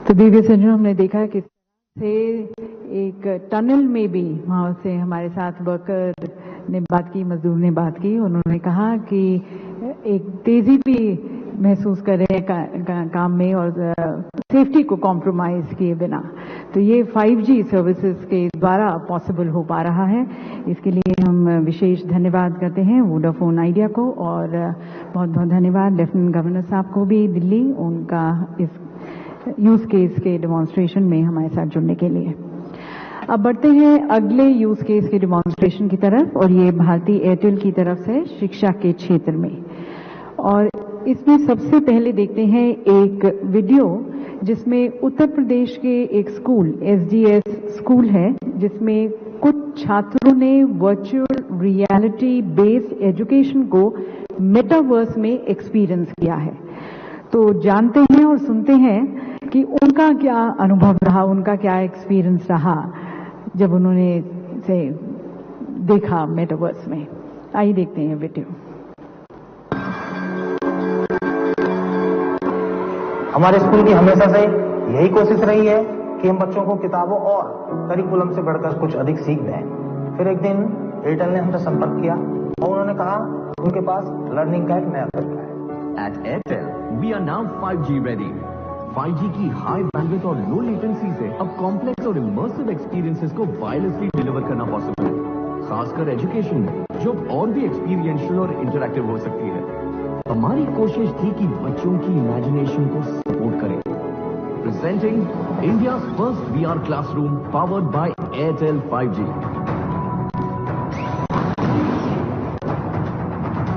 तो दिव्य सज्जनों, हमने देखा कि से एक टनल में भी वहां से हमारे साथ वर्कर ने बात की, मजदूर ने बात की। उन्होंने कहा कि एक तेजी भी महसूस कर रहे हैं काम में और सेफ्टी को कॉम्प्रोमाइज किए बिना। तो ये 5G सर्विसेज के द्वारा पॉसिबल हो पा रहा है। इसके लिए हम विशेष धन्यवाद करते हैं वोडाफोन आइडिया को, और बहुत बहुत धन्यवाद लेफ्टिनेंट गवर्नर साहब को भी दिल्ली, उनका इस यूज केस के डेमोन्स्ट्रेशन में हमारे साथ जुड़ने के लिए। अब बढ़ते हैं अगले यूज केस के डेमोन्स्ट्रेशन की तरफ, और ये भारती एयरटेल की तरफ से शिक्षा के क्षेत्र में। और इसमें सबसे पहले देखते हैं एक वीडियो जिसमें उत्तर प्रदेश के एक स्कूल, SDS स्कूल है, जिसमें कुछ छात्रों ने वर्चुअल रियलिटी बेस्ड एजुकेशन को मेटावर्स में एक्सपीरियंस किया है। तो जानते हैं और सुनते हैं कि उनका क्या अनुभव रहा, उनका क्या एक्सपीरियंस रहा जब उन्होंने इसे देखा मेटावर्स में। आइए देखते हैं वीडियो। हमारे स्कूल की हमेशा से यही कोशिश रही है कि हम बच्चों को किताबों और करिकुलम से बढ़कर कुछ अधिक सीख दें। फिर एक दिन एयरटेल ने हमसे संपर्क किया और उन्होंने कहा उनके पास लर्निंग का एक नया तरीका है। At Airtel, we are now 5G ready. 5G की हाई बैंडविड्थ और लो लेटेंसी से अब कॉम्प्लेक्स और इमर्सिव एक्सपीरियंसेस को वायरलेसली डिलीवर करना पॉसिबल है, खासकर एजुकेशन में, जो और भी एक्सपीरियंशियल और इंटरैक्टिव हो सकती है। हमारी कोशिश थी कि बच्चों की इमेजिनेशन को सपोर्ट करें। Presenting India first VR classroom powered by Airtel 5G।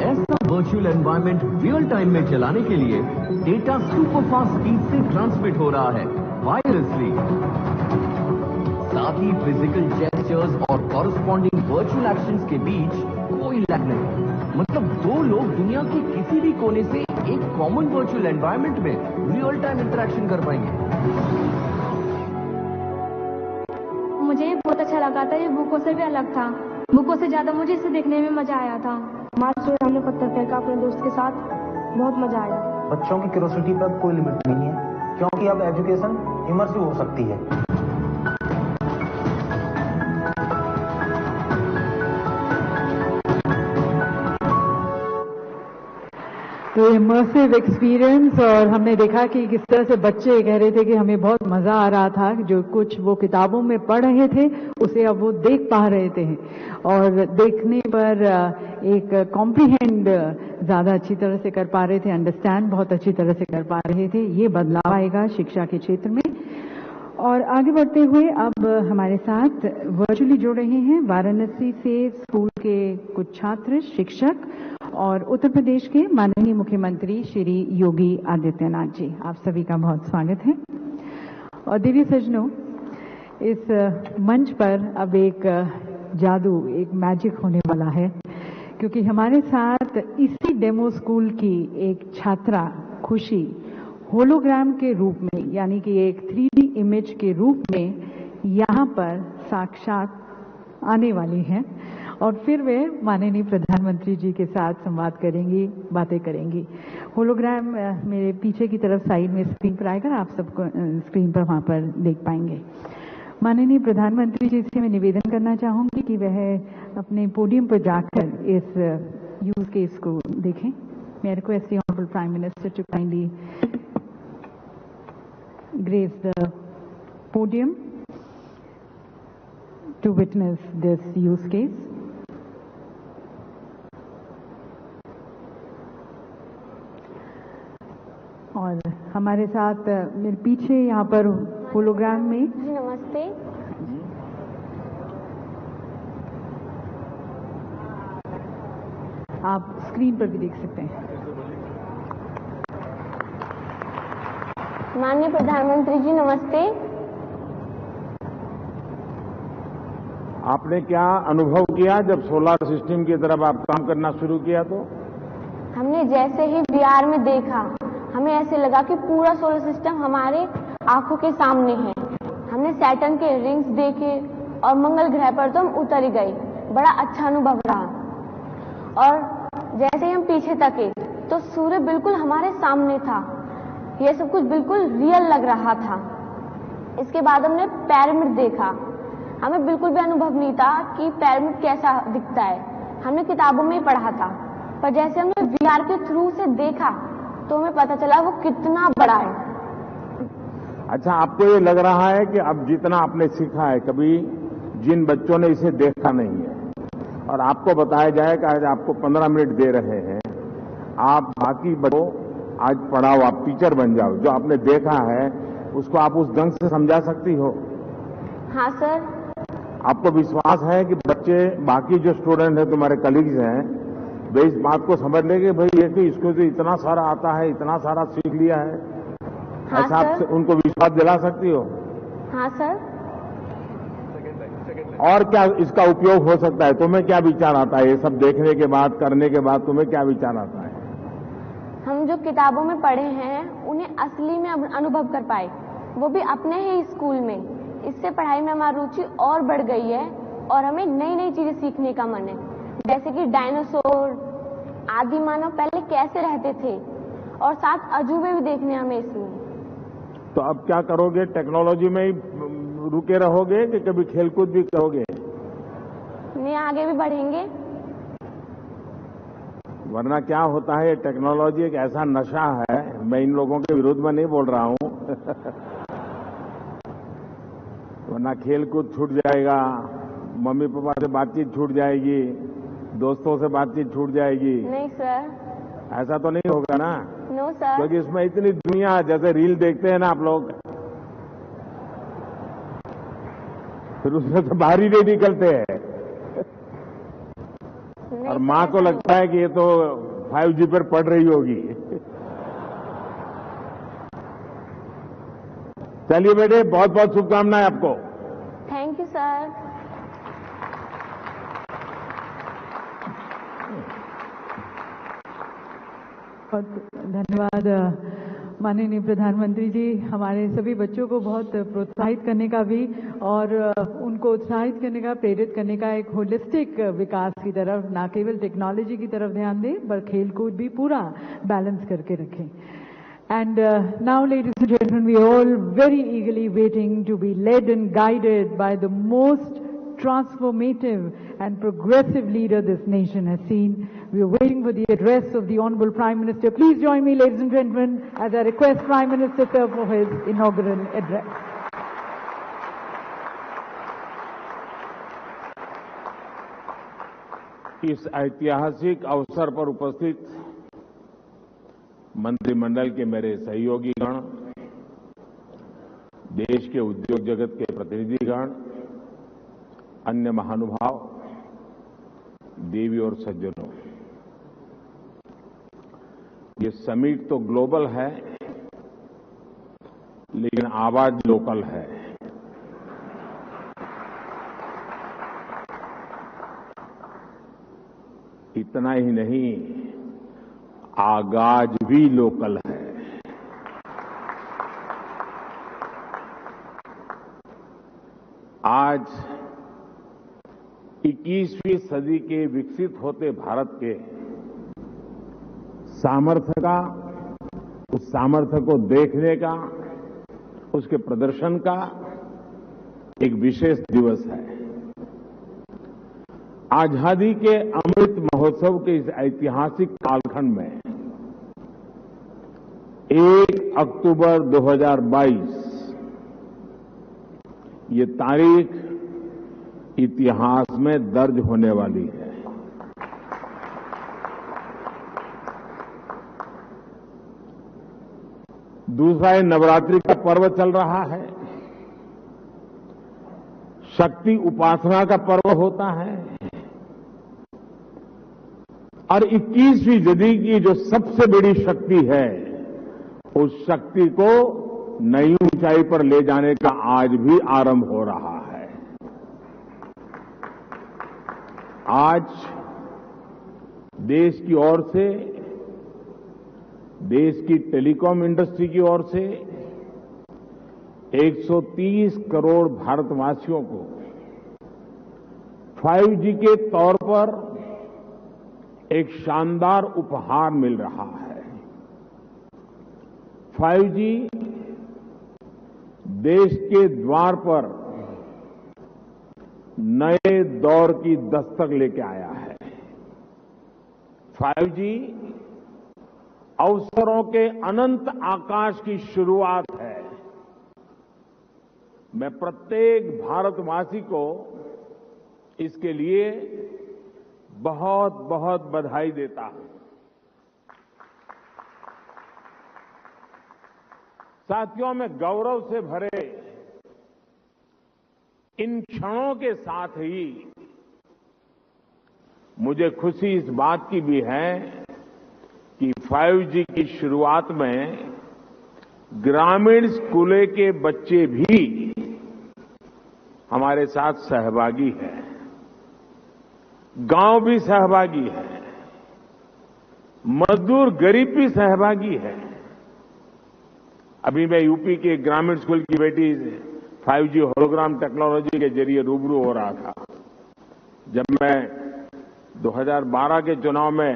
ऐसा वर्चुअल एनवायरनमेंट रियल टाइम में चलाने के लिए डेटा सुपर फास्ट स्पीड से ट्रांसमिट हो रहा है वायरलेसली। साथ ही फिजिकल जेस्चर्स और कॉरस्पॉन्डिंग वर्चुअल एक्शंस के बीच कोई लैग नहीं। मतलब दो लोग दुनिया के किसी भी कोने से एक कॉमन वर्चुअल एनवायरनमेंट में रियल टाइम इंटरेक्शन कर पाएंगे। मुझे बहुत अच्छा लगा था, ये बुकों से भी अलग था। बुकों से ज्यादा मुझे इसे देखने में मजा आया था। मार्च में हमने पत्थर फेंका अपने दोस्त के साथ, बहुत मजा आया। बच्चों की क्यूरियोसिटी पर कोई लिमिट नहीं है, क्योंकि अब एजुकेशन इमर्सिव हो सकती है। तो इमर्सिव एक्सपीरियंस, और हमने देखा कि किस तरह से बच्चे कह रहे थे कि हमें बहुत मजा आ रहा था। जो कुछ वो किताबों में पढ़ रहे थे उसे अब वो देख पा रहे थे, और देखने पर एक कॉम्प्रिहेंड ज्यादा अच्छी तरह से कर पा रहे थे, अंडरस्टैंड बहुत अच्छी तरह से कर पा रहे थे। ये बदलाव आएगा शिक्षा के क्षेत्र में। और आगे बढ़ते हुए अब हमारे साथ वर्चुअली जुड़ रहे हैं वाराणसी से स्कूल के कुछ छात्र, शिक्षक और उत्तर प्रदेश के माननीय मुख्यमंत्री श्री योगी आदित्यनाथ जी। आप सभी का बहुत स्वागत है। और दिव्य सज्जनों, इस मंच पर अब एक जादू, एक मैजिक होने वाला है, क्योंकि हमारे साथ इसी डेमो स्कूल की एक छात्रा खुशी होलोग्राम के रूप में, यानी कि एक 3D इमेज के रूप में यहाँ पर साक्षात आने वाली हैं, और फिर वे माननीय प्रधानमंत्री जी के साथ संवाद करेंगी, बातें करेंगी। होलोग्राम मेरे पीछे की तरफ साइड में स्क्रीन पर आएगा, आप सबको स्क्रीन पर वहां पर देख पाएंगे। माननीय प्रधानमंत्री जी से मैं निवेदन करना चाहूंगी कि वह अपने पोडियम पर जाकर इस यूज केस को देखें। मैं request the honourable prime minister to kindly grace the podium to witness this use case. और हमारे साथ मेरे पीछे यहाँ पर होलोग्राम में, जी नमस्ते, आप स्क्रीन पर भी देख सकते हैं। माननीय प्रधानमंत्री जी नमस्ते। आपने क्या अनुभव किया जब सोलर सिस्टम की तरफ आप काम करना शुरू किया? तो हमने जैसे ही VR में देखा, हमें ऐसे लगा कि पूरा सोलर सिस्टम हमारे आंखों के सामने है। हमने सैटर्न के रिंग्स देखे और मंगल ग्रह पर तो हम उतर ही गए। बड़ा अच्छा अनुभव रहा। और जैसे ही हम पीछे तके तो सूर्य बिल्कुल हमारे सामने था। यह सब कुछ बिल्कुल रियल लग रहा था। इसके बाद हमने पैरामिड देखा। हमें बिल्कुल भी अनुभव नहीं था कि पैरामिड कैसा दिखता है, हमने किताबों में ही पढ़ा था, पर जैसे हमने वीआर के थ्रू से देखा तो हमें पता चला वो कितना बड़ा है। अच्छा, आपको ये लग रहा है कि अब जितना आपने सीखा है, कभी जिन बच्चों ने इसे देखा नहीं है और आपको बताया जाए कि आज आपको 15 मिनट दे रहे हैं, आप बाकी बच्चों आज पढ़ाओ, आप टीचर बन जाओ, जो आपने देखा है उसको आप उस ढंग से समझा सकती हो? हाँ सर। आपको विश्वास है कि बच्चे, बाकी जो स्टूडेंट हैं, तुम्हारे कलीग्स हैं, वे इस बात को समझ लेंगे भाई ये कि इसको तो इतना सारा आता है, इतना सारा सीख लिया है? हाँ ऐसा आप उनको विश्वास दिला सकती हो? हाँ सर। और क्या इसका उपयोग हो सकता है? तुम्हें क्या विचार आता है ये सब देखने के बाद, करने के बाद तुम्हें क्या विचार आता है? हम जो किताबों में पढ़े हैं उन्हें असली में अनुभव कर पाए, वो भी अपने ही स्कूल में। इससे पढ़ाई में हमारी रुचि और बढ़ गई है और हमें नई नई चीजें सीखने का मन है, जैसे कि डायनासोर, आदि मानव पहले कैसे रहते थे, और साथ अजूबे भी देखने हमें इसमें। तो अब क्या करोगे? टेक्नोलॉजी में ही रुके रहोगे कि कभी खेलकूद भी करोगे? नहीं, आगे भी बढ़ेंगे। वरना क्या होता है, टेक्नोलॉजी एक ऐसा नशा है, मैं इन लोगों के विरोध में नहीं बोल रहा हूं वरना खेलकूद छूट जाएगा, मम्मी पापा से बातचीत छूट जाएगी, दोस्तों से बातचीत छूट जाएगी। नहीं सर, ऐसा तो नहीं होगा ना? No sir. क्योंकि इसमें इतनी दुनिया, जैसे रील देखते हैं ना आप लोग, फिर उसमें से बाहर ही नहीं निकलते हैं और माँ को लगता है कि ये तो 5G पर पढ़ रही होगी। चलिए बेटे, बहुत बहुत शुभकामनाएं आपको। Thank you sir. बहुत धन्यवाद माननीय प्रधानमंत्री जी। हमारे सभी बच्चों को बहुत प्रोत्साहित करने का भी और उनको उत्साहित करने का, प्रेरित करने का एक होलिस्टिक विकास की तरफ, ना केवल टेक्नोलॉजी की तरफ ध्यान दें पर खेल कूद भी पूरा बैलेंस करके रखें। And now, ladies and gentlemen, we are all very eagerly waiting to be led and guided by the most transformative and progressive leader this nation has seen. We are waiting for the address of the Honorable Prime Minister. Please join me, ladies and gentlemen, as I request Prime Minister Sir for his inaugural address. इस ऐतिहासिक अवसर पर उपस्थित मंत्रिमंडल के मेरे सहयोगीगण, देश के उद्योग जगत के प्रतिनिधिगण, अन्य महानुभाव, देवी और सज्जनों, ये समिट तो ग्लोबल है लेकिन आवाज लोकल है। इतना ही नहीं, आगाज भी लोकल है। आज 21वीं सदी के विकसित होते भारत के सामर्थ्य का, उस सामर्थ्य को देखने का, उसके प्रदर्शन का एक विशेष दिवस है। आजादी के अमृत महोत्सव के इस ऐतिहासिक कालखंड में 1 अक्टूबर 2022 ये तारीख इतिहास में दर्ज होने वाली है। दूसरा, ये नवरात्रि का पर्व चल रहा है, शक्ति उपासना का पर्व होता है और 21वीं सदी की जो सबसे बड़ी शक्ति है, उस शक्ति को नई ऊंचाई पर ले जाने का आज भी आरंभ हो रहा है। आज देश की ओर से, देश की टेलीकॉम इंडस्ट्री की ओर से 130 करोड़ भारतवासियों को 5G के तौर पर एक शानदार उपहार मिल रहा है। 5G देश के द्वार पर नए दौर की दस्तक लेके आया है। 5G अवसरों के अनंत आकाश की शुरुआत है। मैं प्रत्येक भारतवासी को इसके लिए बहुत बहुत बधाई देता हूं। साथियों, मैं गौरव से भरे इन क्षणों के साथ ही मुझे खुशी इस बात की भी है कि 5G की शुरुआत में ग्रामीण स्कूलों के बच्चे भी हमारे साथ सहभागी हैं, गांव भी सहभागी है, मजदूर गरीब भी सहभागी है। अभी मैं यूपी के ग्रामीण स्कूल की बेटी 5G होलोग्राम टेक्नोलॉजी के जरिए रूबरू हो रहा था। जब मैं 2012 के चुनाव में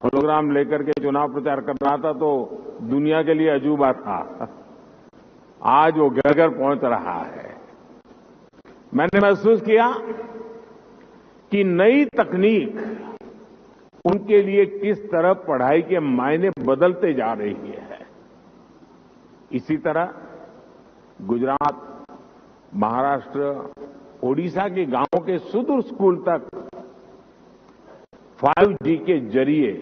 होलोग्राम लेकर के चुनाव प्रचार कर रहा था तो दुनिया के लिए अजूबा था। आज वो घर घर पहुंच रहा है। मैंने महसूस किया कि नई तकनीक उनके लिए किस तरह पढ़ाई के मायने बदलते जा रही है। इसी तरह गुजरात, महाराष्ट्र, ओडिशा के गांवों के सुदूर स्कूल तक 5G के जरिए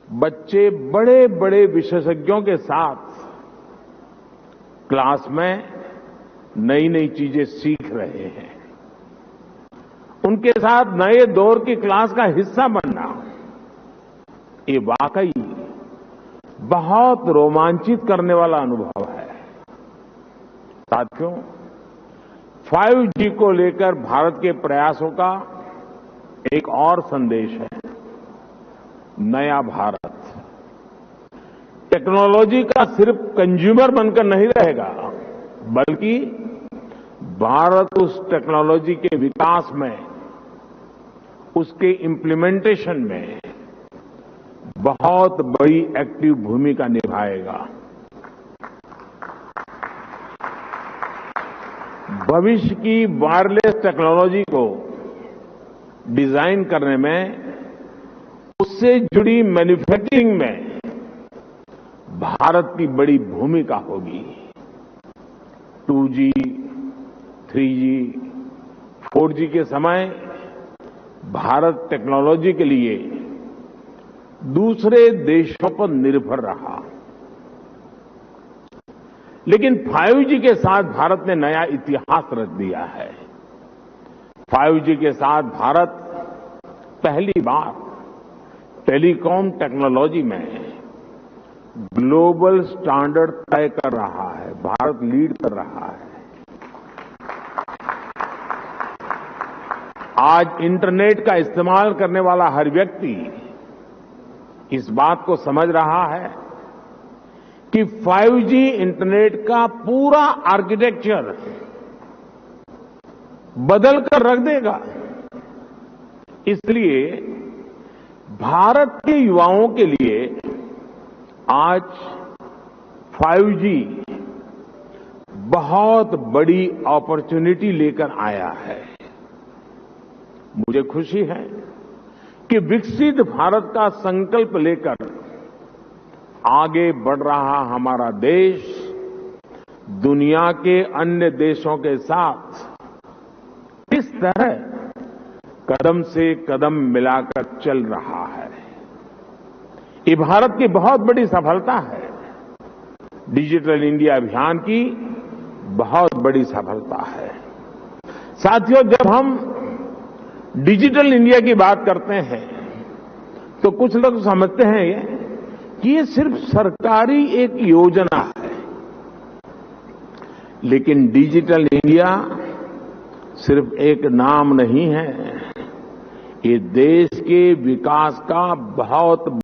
बच्चे बड़े बड़े विशेषज्ञों के साथ क्लास में नई नई चीजें सीख रहे हैं। उनके साथ नए दौर की क्लास का हिस्सा बनना, ये वाकई बहुत रोमांचित करने वाला अनुभव है। साथियों, 5G को लेकर भारत के प्रयासों का एक और संदेश है, नया भारत। टेक्नोलॉजी का सिर्फ कंज्यूमर बनकर नहीं रहेगा, बल्कि भारत उस टेक्नोलॉजी के विकास में, उसके इम्प्लीमेंटेशन में बहुत बड़ी एक्टिव भूमिका निभाएगा। भविष्य की वायरलेस टेक्नोलॉजी को डिजाइन करने में, उससे जुड़ी मैन्युफैक्चरिंग में भारत की बड़ी भूमिका होगी। 2G, 3G, 4G के समय भारत टेक्नोलॉजी के लिए दूसरे देशों पर निर्भर रहा, लेकिन 5G के साथ भारत ने नया इतिहास रच दिया है। 5G के साथ भारत पहली बार टेलीकॉम टेक्नोलॉजी में ग्लोबल स्टैंडर्ड तय कर रहा है। भारत लीड कर रहा है। आज इंटरनेट का इस्तेमाल करने वाला हर व्यक्ति इस बात को समझ रहा है कि 5G इंटरनेट का पूरा आर्किटेक्चर बदल कर रख देगा। इसलिए भारत के युवाओं के लिए आज 5G बहुत बड़ी अपॉर्चुनिटी लेकर आया है। मुझे खुशी है कि विकसित भारत का संकल्प लेकर आगे बढ़ रहा हमारा देश दुनिया के अन्य देशों के साथ इस तरह कदम से कदम मिलाकर चल रहा है। ये भारत की बहुत बड़ी सफलता है। डिजिटल इंडिया अभियान की बहुत बड़ी सफलता है। साथियों, जब हम डिजिटल इंडिया की बात करते हैं तो कुछ लोग समझते हैं कि ये सिर्फ सरकारी एक योजना है, लेकिन डिजिटल इंडिया सिर्फ एक नाम नहीं है। ये देश के विकास का बहुत